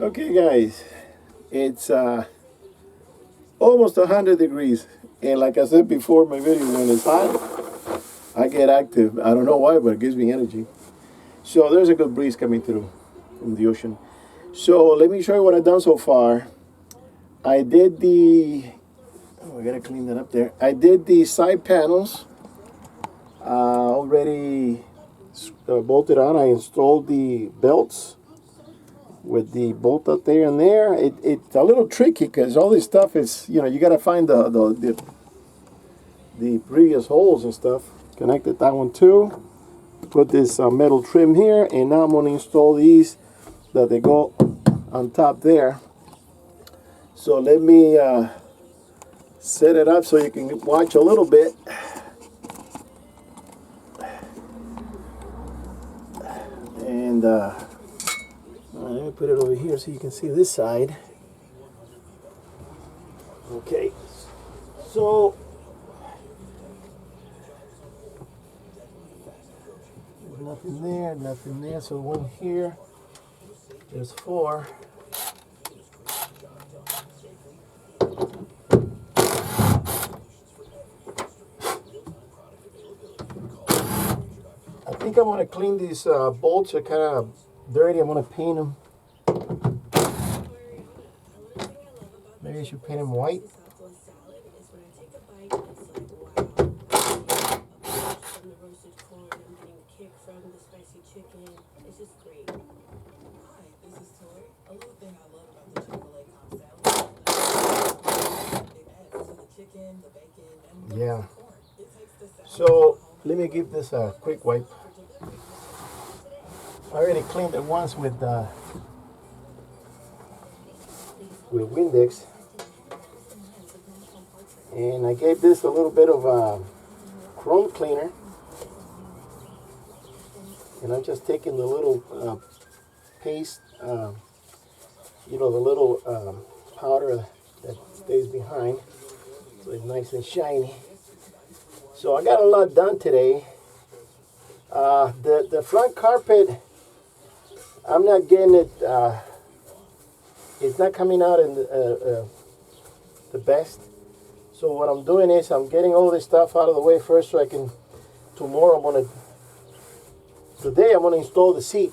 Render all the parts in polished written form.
Okay, guys, it's almost 100 degrees, and like I said before in my video, when it's hot, I get active. I don't know why, but it gives me energy. So there's a good breeze coming through from the ocean. So let me show you what I've done so far. I did the I gotta clean that up there. I did the side panels already bolted on. I installed the belts with the bolt up there and there. It's a little tricky because all this stuff is, you got to find the previous holes and stuff. Connected that one too. Put this metal trim here, and now I'm going to install these that they go on top there. So let me set it up so you can watch a little bit. And let me put it over here so you can see this side. Okay, so there's nothing there. So one here, there's four. I think I want to clean these bolts. Are kind of dirty. I want to paint them. Maybe I should paint them white. Yeah. So let me give this a quick wipe. I already cleaned it once with Windex, and I gave this a little bit of chrome cleaner, and I'm just taking the little paste, the little powder that stays behind, so it's nice and shiny. So I got a lot done today. The front carpet, I'm not getting it. It's not coming out in the best. So what I'm doing is I'm getting all this stuff out of the way first, so I can. Today I'm gonna install the seat,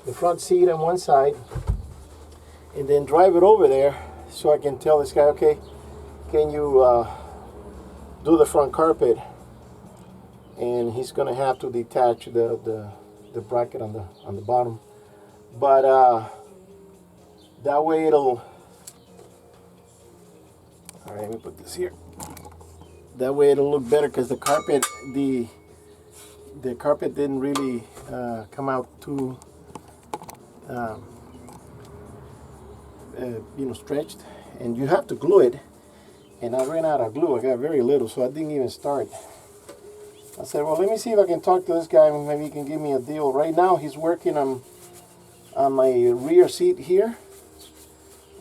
the front seat on one side, and then drive it over there so I can tell this guy, okay, can you do the front carpet? And he's gonna have to detach the bracket on the bottom, but that way it'll. All right, let me put this here. That way it'll look better because the carpet didn't really come out too stretched, and you have to glue it. And I ran out of glue. I got very little, so I didn't even start. I said, well, let me see if I can talk to this guy. Maybe he can give me a deal. Right now, he's working on my rear seat here.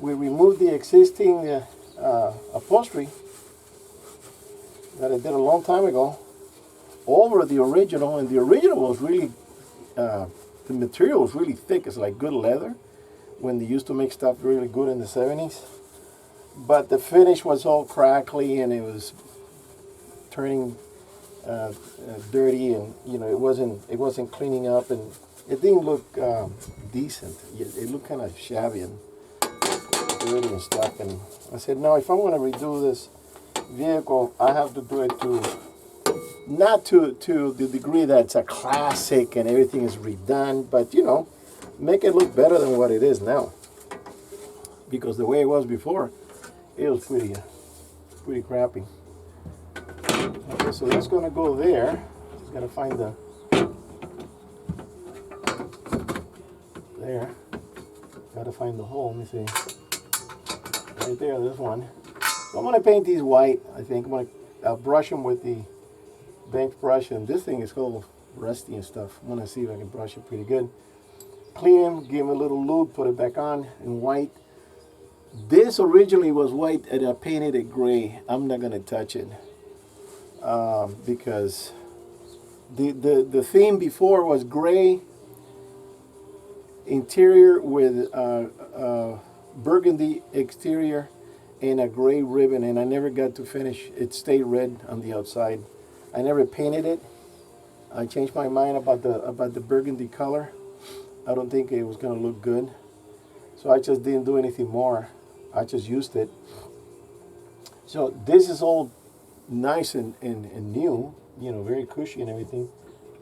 We removed the existing upholstery that I did a long time ago over the original, and the original was really, the material was really thick. It's like good leather when they used to make stuff really good in the 70s. But the finish was all crackly, and it was turning dirty, and it wasn't cleaning up, and it didn't look decent. It looked kind of shabby and dirty and stuff. And I said, no, if I'm going to redo this vehicle, I have to do it not to the degree that it's a classic and everything is redone, but make it look better than what it is now. Because the way it was before, it was pretty crappy. Okay, so that's gonna go there. Just gotta find there. Gotta find the hole. Let me see. Right there, this one. So I'm gonna paint these white. I think I'll brush them with the bench brush, and this thing is all rusty and stuff. I'm gonna see if I can brush it pretty good. Clean them, give them a little lube, put it back on in white. This originally was white, and I painted it gray. I'm not gonna touch it because the theme before was gray. interior with burgundy exterior and a gray ribbon, and I never got to finish. It stayed red on the outside. I never painted it. I changed my mind about the burgundy color. I don't think it was gonna look good, so I just didn't do anything more. I just used it. So this is all nice and new, you know, very cushy and everything.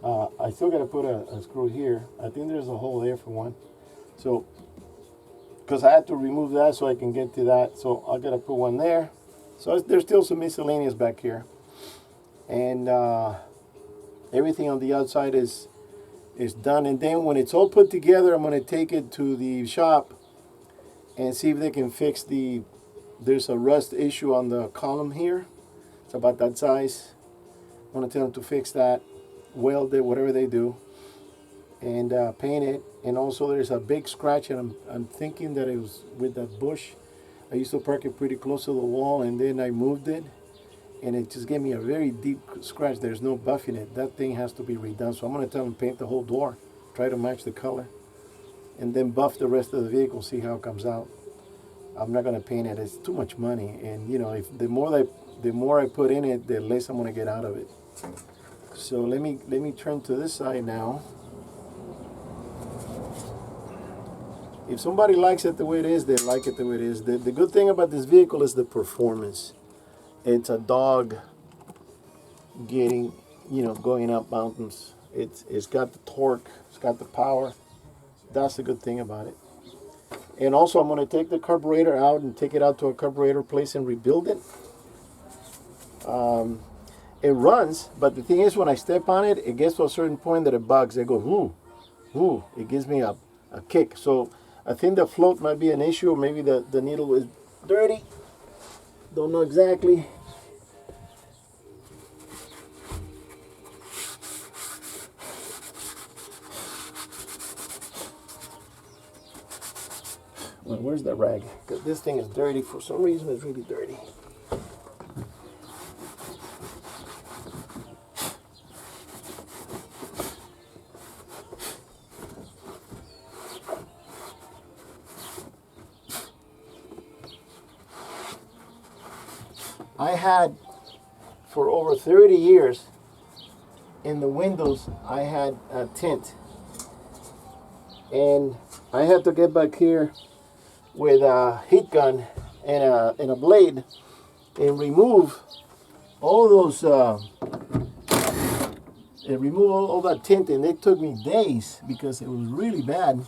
I still got to put a screw here. I think there's a hole there for one. So, because I had to remove that so I can get to that. So I got to put one there. So there's still some miscellaneous back here. And everything on the outside is done. And then when it's all put together, I'm going to take it to the shop and see if they can fix there's a rust issue on the column here. It's about that size. I want to tell them to fix that, weld it, whatever they do, and paint it. And also there's a big scratch, and I'm thinking that it was with that bush. I used to park it pretty close to the wall, and then I moved it, and it just gave me a very deep scratch. There's no buffing it. That thing has to be redone. So I'm going to tell them to paint the whole door, try to match the color, and then buff the rest of the vehicle, see how it comes out. I'm not going to paint it. It's too much money, and you know, if the more I put in it, the less I'm going to get out of it. So let me turn to this side now. If somebody likes it the way it is, they like it the way it is. The good thing about this vehicle is the performance. It's a dog getting, you know, going up mountains. It's got the torque, it's got the power. That's the good thing about it. And also I'm going to take the carburetor out and take it out to a carburetor place and rebuild it. It runs, but the thing is, when I step on it, it gets to a certain point that it bugs. It goes, ooh, ooh. It gives me a kick. So I think the float might be an issue. Maybe the needle is dirty. Don't know exactly. Well, where's the rag? Because this thing is dirty. For some reason, it's really dirty. I had, for over 30 years, in the windows, I had a tint. And I had to get back here with a heat gun and a blade and remove all those, remove all that tint, and it took me days because it was really bad.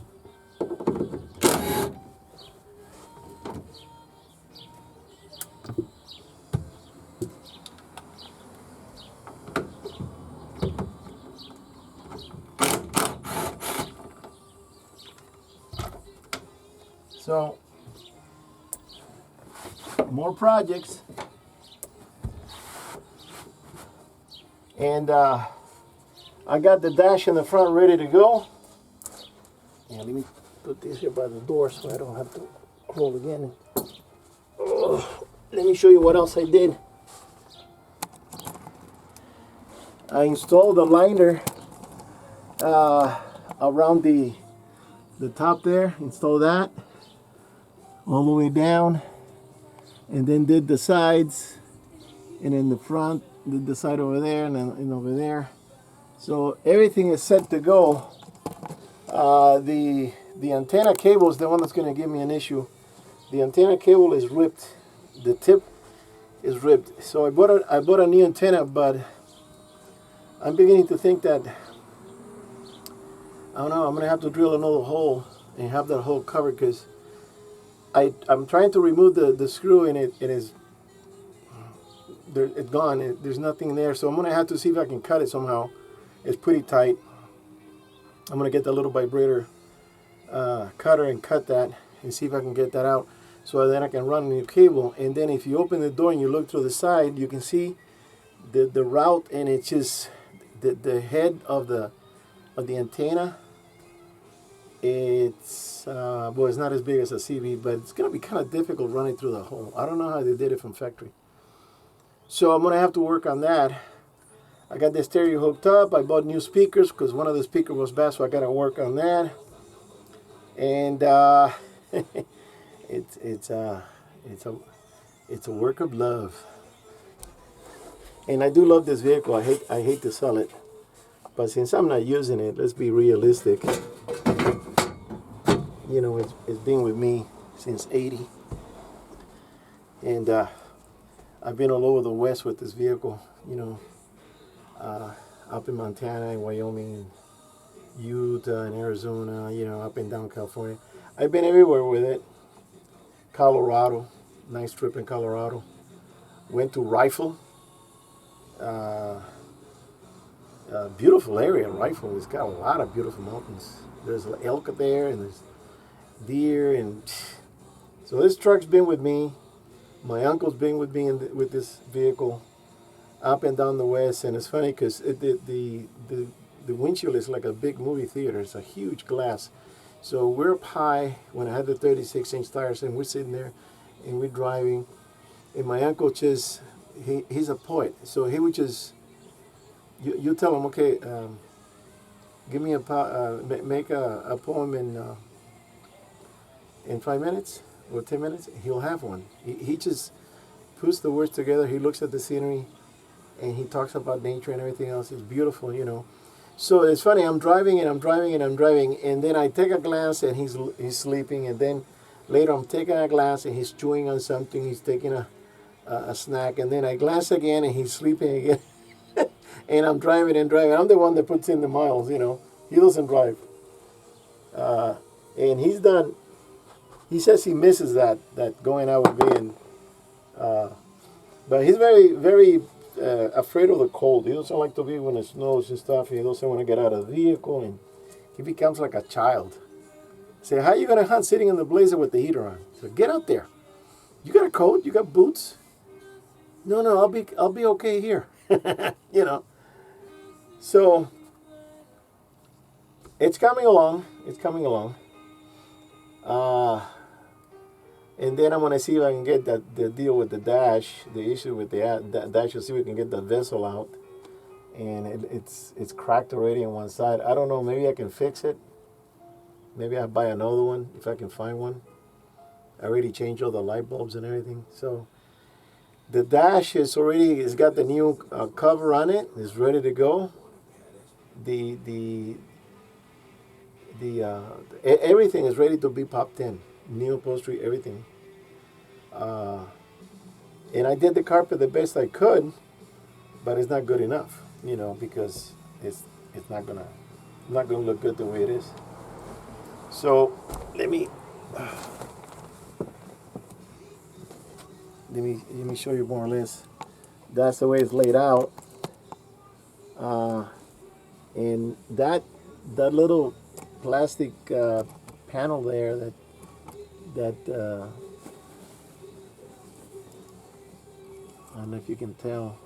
So, more projects, and I got the dash in the front ready to go. Yeah, let me put this here by the door so I don't have to crawl again. Let me show you what else I did. I installed a liner around the top there. Install that all the way down, and then did the sides, and then the front, did the side over there, and over there. So everything is set to go. The antenna cable is the one that's going to give me an issue. The antenna cable is ripped. The tip is ripped. So I bought a new antenna, but I'm beginning to think that, I don't know, I'm going to have to drill another hole and have that hole covered, because I'm trying to remove the screw, and it's gone. There's nothing there. So I'm going to have to see if I can cut it somehow. It's pretty tight. I'm going to get the little vibrator cutter and cut that and see if I can get that out, so then I can run the cable. And then if you open the door and you look through the side, you can see the route, and it's just the head of the antenna. It's well, it's not as big as a CV, but it's gonna be kind of difficult running through the hole. I don't know how they did it from factory, so I'm gonna have to work on that. I got the stereo hooked up. I bought new speakers because one of the speakers was bad, so I gotta work on that. and it's it's a it's a work of love. And I do love this vehicle. I hate to sell it, but since I'm not using it, let's be realistic. You know, it's been with me since '80, and I've been all over the West with this vehicle. You know, up in Montana and Wyoming, Utah and Arizona. You know, up and down California. I've been everywhere with it. Colorado, nice trip in Colorado. Went to Rifle. Beautiful area, Rifle. It's got a lot of beautiful mountains. There's elk there, and there's deer, and so this truck's been with me. My uncle's been with me with this vehicle up and down the West, and it's funny because the windshield is like a big movie theater. It's a huge glass. So we're up high when I had the 36-inch tires, and we're sitting there, and we're driving, and my uncle just he's a poet, so he would just you tell him, okay, give me make a poem in 5 minutes or 10 minutes. He'll have one. He just puts the words together. He looks at the scenery, and he talks about nature and everything else. It's beautiful, you know. So it's funny. I'm driving, and then I take a glance, and he's sleeping, and then later I'm taking a glance, and he's chewing on something. He's taking a snack, and then I glance again, and he's sleeping again. And I'm driving and driving. I'm the one that puts in the miles, you know. He doesn't drive. And he's done. He says he misses that going out with me, and but he's very, very afraid of the cold. He doesn't like to be when it snows and stuff. He doesn't want to get out of the vehicle, and he becomes like a child. I say, how are you going to hunt sitting in the blazer with the heater on? So get out there. You got a coat? You got boots? No, I'll be okay here. You know. So it's coming along. It's coming along. And then I'm going to see if I can get the deal with the dash, the issue with the dash, to see if we can get the vessel out. And it's cracked already on one side. I don't know, maybe I can fix it. Maybe I'll buy another one if I can find one. I already changed all the light bulbs and everything. So the dash it's got the new cover on it. It's ready to go. Everything is ready to be popped in. New upholstery, everything. And I did the carpet the best I could, but it's not good enough, you know, because it's not gonna look good the way it is. So let me show you more or less. That's the way it's laid out. And that little plastic panel there that I don't know if you can tell,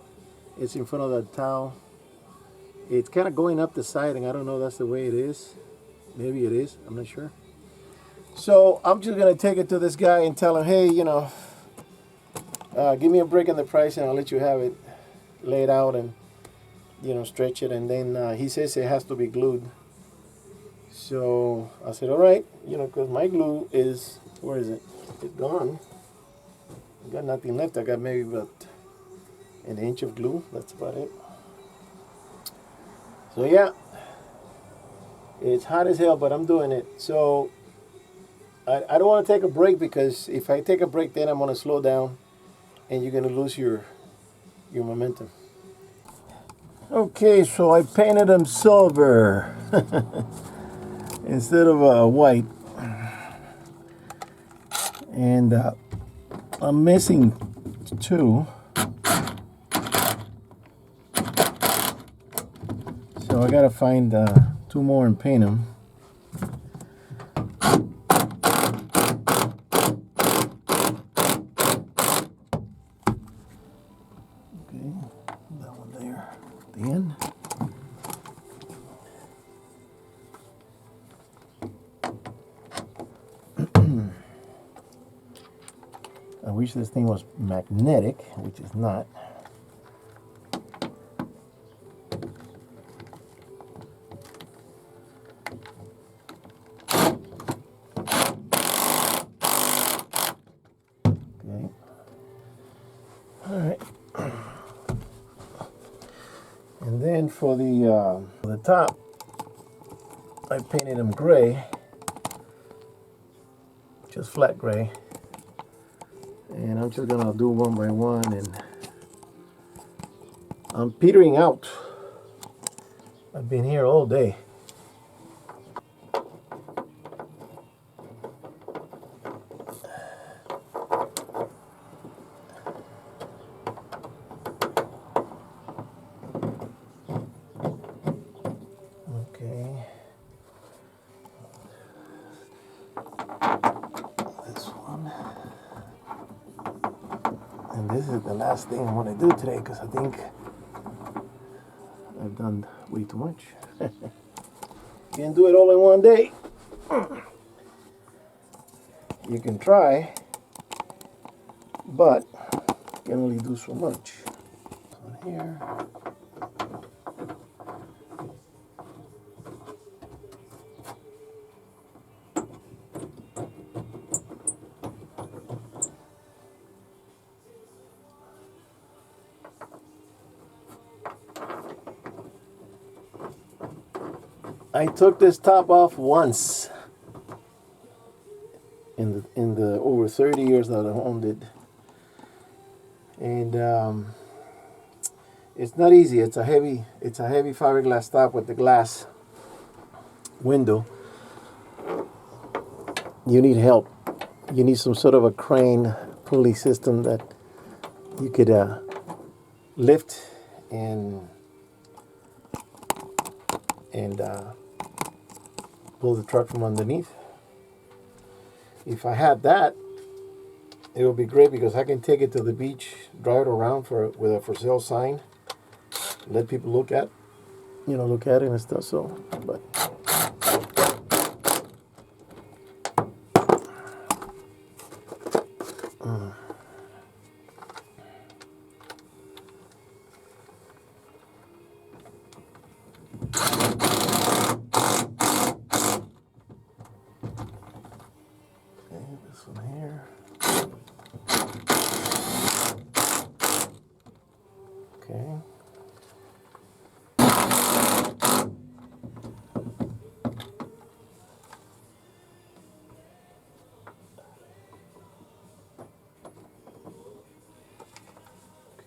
it's in front of the towel. It's kind of going up the siding. I don't know if that's the way it is. Maybe it is. I'm not sure. So I'm just going to take it to this guy and tell him, hey, you know, give me a break in the price and I'll let you have it laid out and, you know, stretch it. And then he says it has to be glued. So I said, all right, you know, because my glue is, where is it? It's gone. I got nothing left. I got maybe about an inch of glue. That's about it. So yeah, it's hot as hell, but I'm doing it. So I don't want to take a break, because if I take a break, then I'm going to slow down and you're going to lose your momentum. Okay, so I painted them silver instead of white. And I'm missing two. So I gotta find two more and paint them. Okay, that one there at the end. I wish this thing was magnetic, which is not. then for the top, I painted them gray, just flat gray. And I'm just gonna do one by one, and I'm petering out. I've been here all day. Okay. This one. And this is the last thing I want to do today, because I think I've done way too much. Can't do it all in one day. You can try, but you can only do so much. So here. I took this top off once in the over 30 years that I owned it, and it's not easy. It's a heavy fiberglass top with the glass window. You need help. You need some sort of a crane pulley system that you could lift and pull the truck from underneath. If I had that, it would be great, because I can take it to the beach, drive it around with a for sale sign, let people look at it and stuff. So, but this one here. Okay.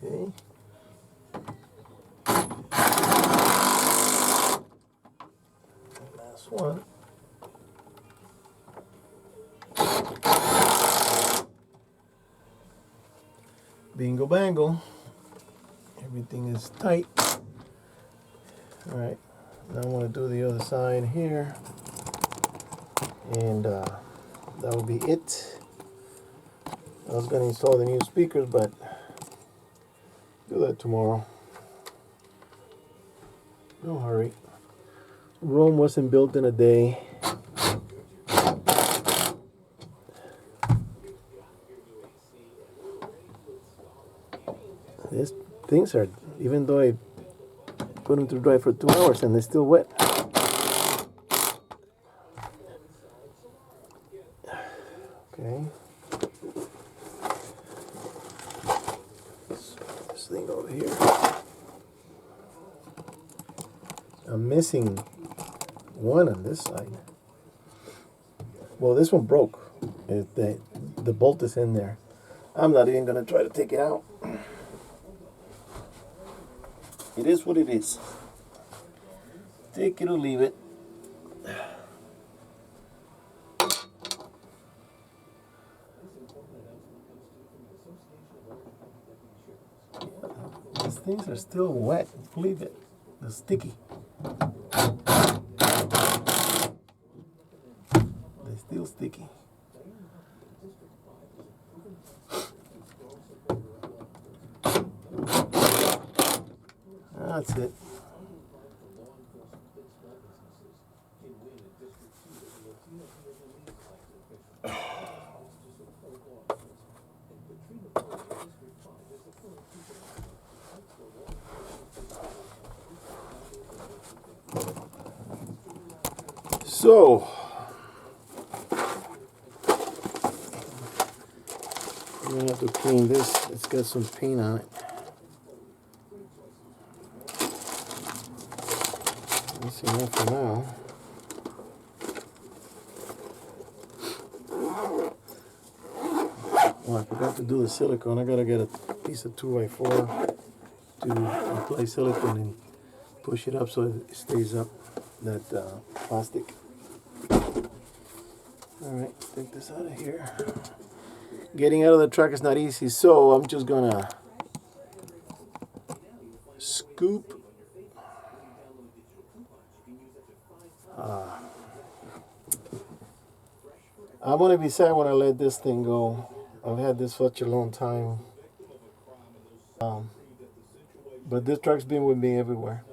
Okay. Last one. Bingo bango. Everything is tight. All right. Now I'm going to do the other side here. And that will be it. I was going to install the new speakers, but do that tomorrow. No hurry. Rome wasn't built in a day. These things are, even though I put them to dry for 2 hours and they're still wet. Okay. This thing over here. I'm missing one on this side. Well, this one broke. The bolt is in there. I'm not even going to try to take it out. It is what it is. Take it or leave it. These things are still wet. Believe it. They're sticky. They're still sticky. That's it. So, I'm gonna have to clean this. It's got some paint on it. enough for now. Oh, I forgot to do the silicone. I gotta get a piece of 2x4 to apply silicone and push it up so it stays up, that plastic. Alright, take this out of here. Getting out of the truck is not easy, so I'm just gonna scoop. I'm gonna be sad when I let this thing go. I've had this such a long time. But this truck's been with me everywhere.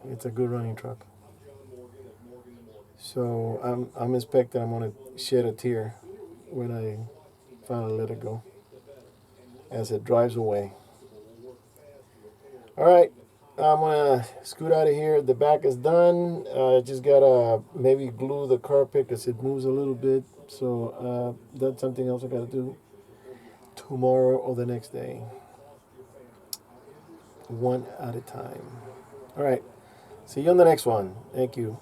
It's a good running truck. So I'm expecting I'm gonna shed a tear when I finally let it go, as it drives away. All right, I'm gonna scoot out of here. The back is done. Just gotta maybe glue the carpet because it moves a little bit. So that's something else I gotta do tomorrow or the next day. One at a time. All right. See you on the next one. Thank you.